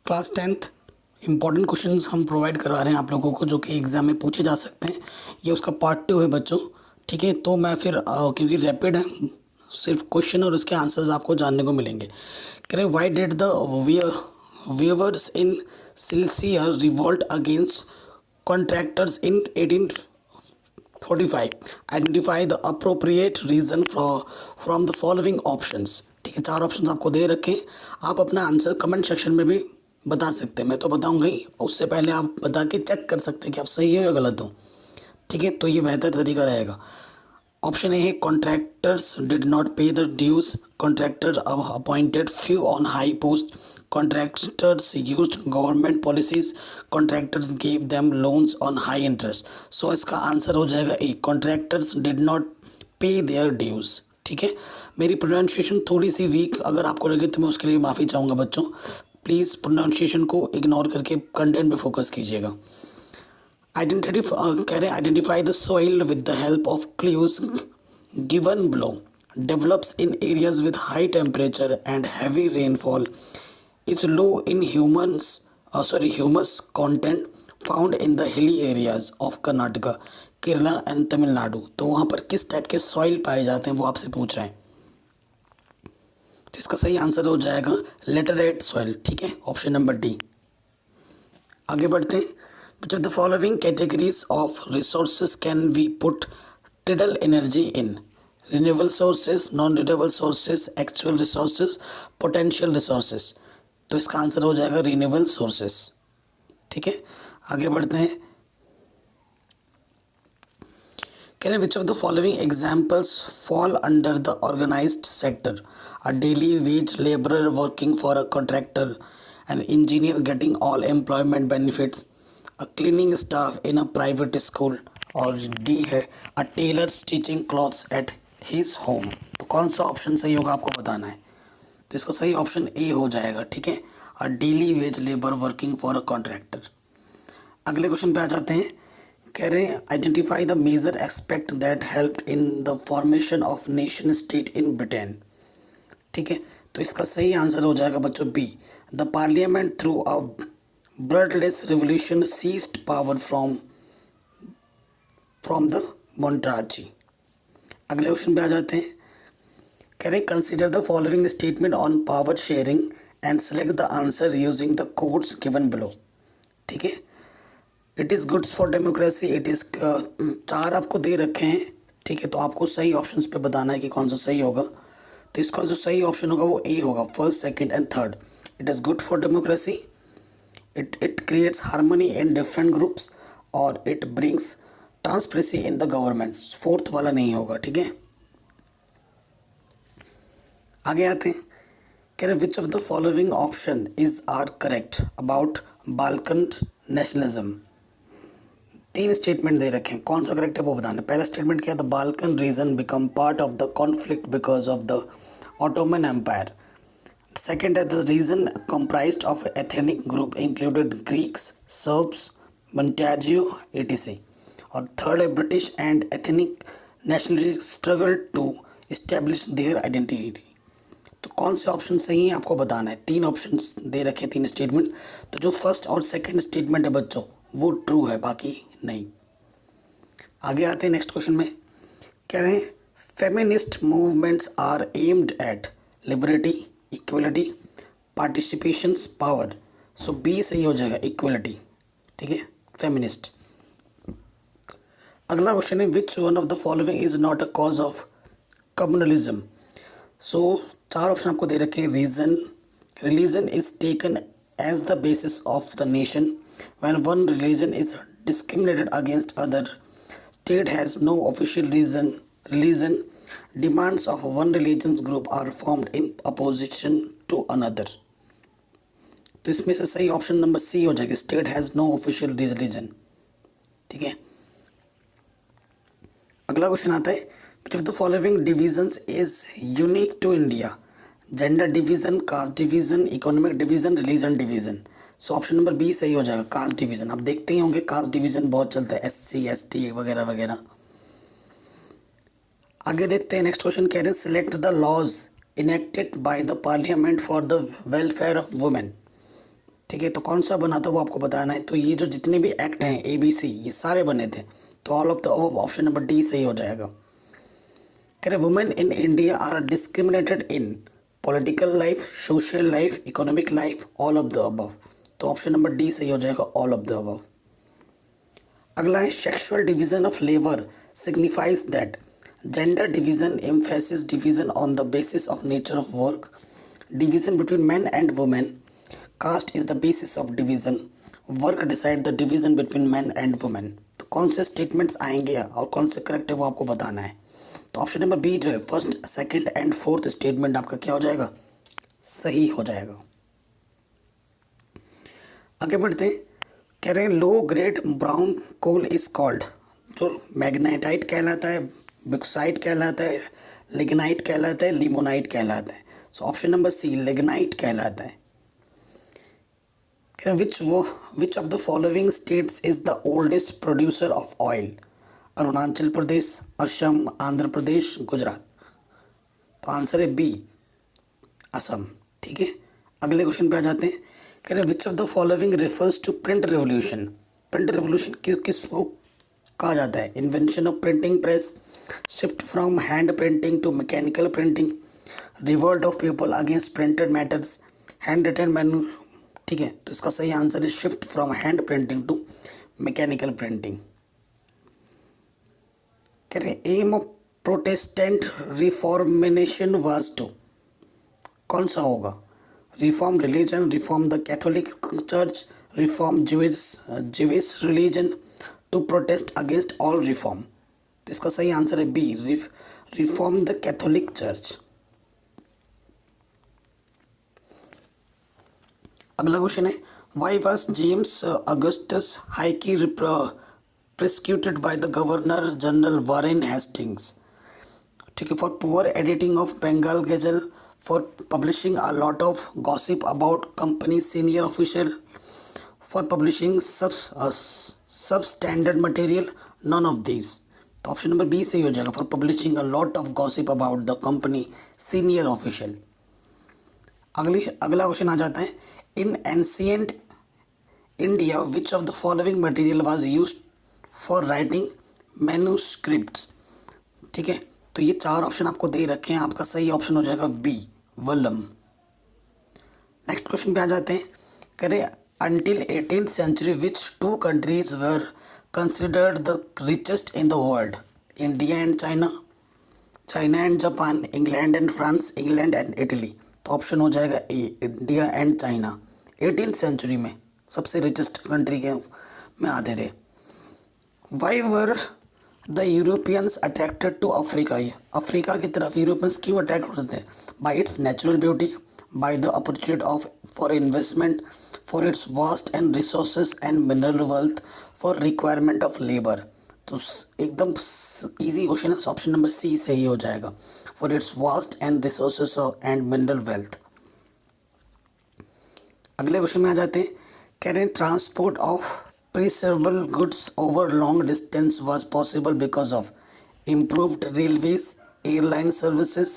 Class 10th important questions हम provide करवा रहे हैं आप लोगों को, जो कि एग्ज़ाम में पूछे जा सकते हैं। ये उसका पार्ट 2 है बच्चों, ठीक है। तो मैं फिर क्योंकि रैपिड है, सिर्फ क्वेश्चन और उसके आंसर्स आपको जानने को मिलेंगे। कह रहे why did the weavers in Silesia revolt against contractors in 1845, identify the appropriate reason from the following options. ठीक है, 4 ऑप्शन आपको दे रखे हैं। आप अपना आंसर कमेंट सेक्शन में भी बता सकते हैं, मैं तो बताऊंगा ही, उससे पहले आप बता के चेक कर सकते हैं कि आप सही हो या गलत हो। ठीक है, तो ये बेहतर तरीका रहेगा। ऑप्शन ए है contractors did not pay the dues, contractor appointed few on high post, contractors used government policies, contractors gave them loans on high interest. So इसका आंसर हो जाएगा A, contractors did not pay their dues. ठीक है, मेरी pronunciation थोड़ी सी week अगर आपको लगे तो मैं उसके लिए माफ़ी चाहूँगा बच्चों। प्लीज़ प्रोनाउंसिएशन को इग्नोर करके कंटेंट पे फोकस कीजिएगा। Identify the soil with the help of clues given below, develops in areas with high temperature and heavy rainfall, is low in humus content found in the hilly areas of Karnataka, Kerala and Tamil Nadu. तो वहाँ पर किस type के soil पाए जाते हैं वो आपसे पूछ रहे हैं। तो इसका सही आंसर हो जाएगा लेटराइट सॉइल। ठीक है, ऑप्शन नंबर डी। आगे बढ़ते हैं। Which of the following categories of resources can we put tidal energy in? Renewable sources, non renewable sources, actual resources, potential resources. तो इसका आंसर हो जाएगा रिन्यूएबल सोर्सेज। ठीक है, आगे बढ़ते हैं। कह रहे which of the following examples fall under the organised sector? A daily wage laborer working for a contractor, an engineer getting all employment benefits, a cleaning staff in a private school, और D है a tailor stitching clothes at his home। तो कौन सा option सही होगा आपको बताना है। तो इसका सही ऑप्शन ए हो जाएगा। ठीक है, a daily wage labor working for a contractor। अगले क्वेश्चन पे आ जाते हैं। कह रहे हैं identify the major aspect that helped in the formation of nation state in Britain. ठीक है, तो इसका सही आंसर हो जाएगा बच्चों B, the parliament through a bloodless revolution seized power from the monarchy. अगले क्वेश्चन पे आ जाते हैं। कह रहे consider the following statement on power sharing and select the answer using the codes given below. ठीक है, it is goods for democracy, it is 4 आपको दे रखे हैं। ठीक है, तो आपको सही ऑप्शंस पे बताना है कि कौन सा सही होगा। तो इसका जो सही ऑप्शन होगा वो ए होगा, first, second and third. It is good for democracy, it creates harmony in different groups, और it brings transparency in the governments. Fourth वाला नहीं होगा। ठीक है, आगे आते हैं। कह रहे which of the following option is are correct about Balkan nationalism? 3 statement दे रखे हैं, कौन सा करेक्ट है वो बताना। पहला स्टेटमेंट क्या है, the Balkan region become part of the conflict because of the Ottoman empire. Second है the region comprised of ethnic group included Greeks, Serbs, मोन्टेजियो etc। और थर्ड है British and ethnic nationalist struggle to establish their identity. तो कौन से option सही हैं आपको बताना है। 3 ऑप्शन दे रखे हैं, 3 स्टेटमेंट। तो जो फर्स्ट और सेकंड स्टेटमेंट है बच्चों वो ट्रू है, बाकी नहीं। आगे आते हैं नेक्स्ट क्वेश्चन में। कह रहे हैं feminist movements are aimed at liberty, equality, participation, power. So B सही हो जाएगा, इक्वलिटी। ठीक है, फेमिनिस्ट। अगला क्वेश्चन है which one of the following is not a cause of communalism? So 4 option आपको दे रखे हैं। Religion is taken as the basis of the nation when one religion is discriminated against other, state has no official religion, demands of one religion's group are formed in opposition to another। तो इसमें से सही option number C हो जाएगा, state has no official religion. ठीक है, अगला question आता है which of the following divisions is unique to India? Gender division, caste division, economic division, religion division. So option number B सही हो जाएगा, कास्ट डिवीजन। आप देखते ही होंगे कास्ट डिवीजन बहुत चलता है, SC ST वगैरह वगैरह। आगे देखते हैं नेक्स्ट क्वेश्चन। कह रहे हैं select the laws enacted by the parliament for the welfare of women. ठीक है, तो कौन सा बना था वो आपको बताना है। तो ये जो जितने भी एक्ट हैं ABC ये सारे बने थे, तो all of the option number D सही हो जाएगा। कह रहे women in India are discriminated in political life, social life, economic life, all of the above. तो ऑप्शन नंबर डी सही हो जाएगा, ऑल ऑफ द अबव। अगला है sexual division of labour signifies that gender division emphasis division on the basis of nature of work, division between man and women, caste is the basis of division, work decide the division between man and women. तो कौन से statements आएंगे और कौन से correct है वो आपको बताना है। तो ऑप्शन नंबर बी जो है first, second and fourth statement आपका क्या हो जाएगा, सही हो जाएगा। आगे बढ़ते हैं। कह रहे हैं low grade brown coal is called, जो मैग्नेटाइट कहलाता है, बॉक्साइट कहलाता है, लिग्नाइट कहलाता है, लिमोनाइट कहलाता है। So option number C lignite कहलाता है। Which of the following states is the oldest producer of oil, Arunachal Pradesh, Assam, Andhra Pradesh, Gujarat. तो आंसर है बी, असम। ठीक है, अगले क्वेश्चन पे आ जाते हैं। कह रहे which of the following refers to print revolution, print revolution किसको कहा जाता है, invention of printing press, shift from hand printing to mechanical printing, revolt of people against printed matters, hand written menu. ठीक है, तो इसका सही आंसर है shift from hand printing to mechanical printing. कह रहे aim of protestant reformation was to, कौन सा होगा, reform religion, reform the Catholic church, reform Jewish religion, to protest against all reform. तो इसका सही आंसर है B, reform the Catholic church. अगला क्वेश्चन है why was James Augustus Hicky prosecuted by the governor general Warren Hastings. ठीक है, for poor editing of Bengal gazette, for publishing a lot of gossip about company's senior official, for publishing substandard material, none of these। तो option number B सही हो जाएगा, for publishing a lot of gossip about the company senior official. अगला question आ जाता है इन ancient India which of the following material was used for writing manuscripts. ठीक है, तो ये चार ऑप्शन आपको दे रखे हैं, आपका सही ऑप्शन हो जाएगा बी, वलम। नेक्स्ट क्वेश्चन पे आ जाते हैं। करें until 18th century which two countries were considered the richest in the world, India and China, China and Japan, England and France, England and Italy. तो ऑप्शन हो जाएगा A, India and China 18th century में सबसे richest country के में आते थे। Why were the Europeans attracted to Africa, Africa की तरफ यूरोपियंस क्यों अट्रैक्ट होते थे, by its natural beauty, by the opportunity of for investment, for its vast and resources and mineral wealth, for requirement of labour. तो एकदम easy question है, option number C सही हो जाएगा, for its vast and resources and mineral wealth. अगले question में आ जाते हैं। कह रहे हैं transport of perishable goods over long distance was possible because of improved railways, airline services,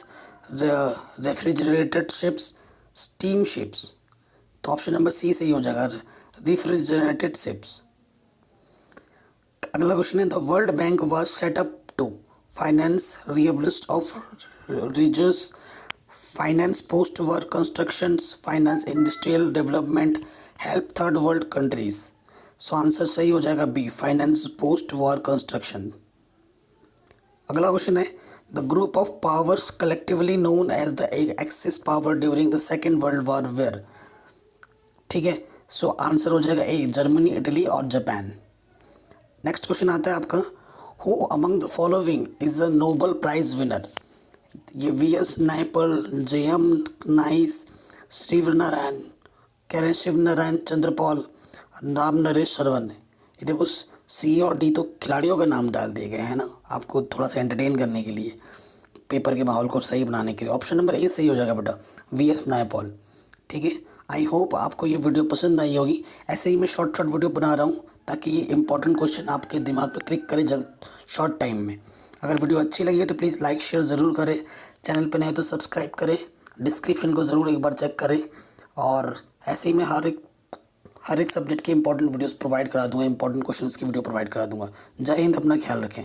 refrigerated ships, steam ships। तो ऑप्शन नंबर सी सही हो जाएगा, रेफ्रिजरेटेड शिप्स। अगला क्वेश्चन है the World Bank was set up to finance rehabilitation of reserves, finance post war constructions, finance industrial development, help third world countries. So answer सही हो जाएगा B, finance post war construction. अगला question है the group of powers collectively known as the Axis power during the Second World War where. ठीक है, so answer हो जाएगा A, Germany, Italy और जापान। नेक्स्ट क्वेश्चन आता है आपका who among the following is a Nobel prize winner. ये VS Naipaul, JM नाइस, शिवनारायण, कह रहे हैं शिवनारायण चंद्रपॉल, राम नरेश सरवन। ये देखो सी और डी तो खिलाड़ियों का नाम डाल दिए गए हैं ना, आपको थोड़ा सा एंटरटेन करने के लिए, पेपर के माहौल को सही बनाने के लिए। ऑप्शन नंबर ए सही हो जाएगा बेटा, VS नायपॉल। ठीक है, आई होप आपको ये वीडियो पसंद आई होगी। ऐसे ही मैं शॉर्ट वीडियो बना रहा हूँ ताकि ये इंपॉर्टेंट क्वेश्चन आपके दिमाग पर क्लिक करे जल्द शॉर्ट टाइम में। अगर वीडियो अच्छी लगी है तो प्लीज़ लाइक शेयर ज़रूर करें, चैनल पर नए तो सब्सक्राइब करें, डिस्क्रिप्शन को ज़रूर एक बार चेक करें। और ऐसे ही मैं हर एक हर एक सब्जेक्ट की इंपॉर्टेंट वीडियोस प्रोवाइड करा दूंगा, इंपॉर्टेंट क्वेश्चंस की वीडियो प्रोवाइड करा दूंगा। जय हिंद, अपना ख्याल रखें।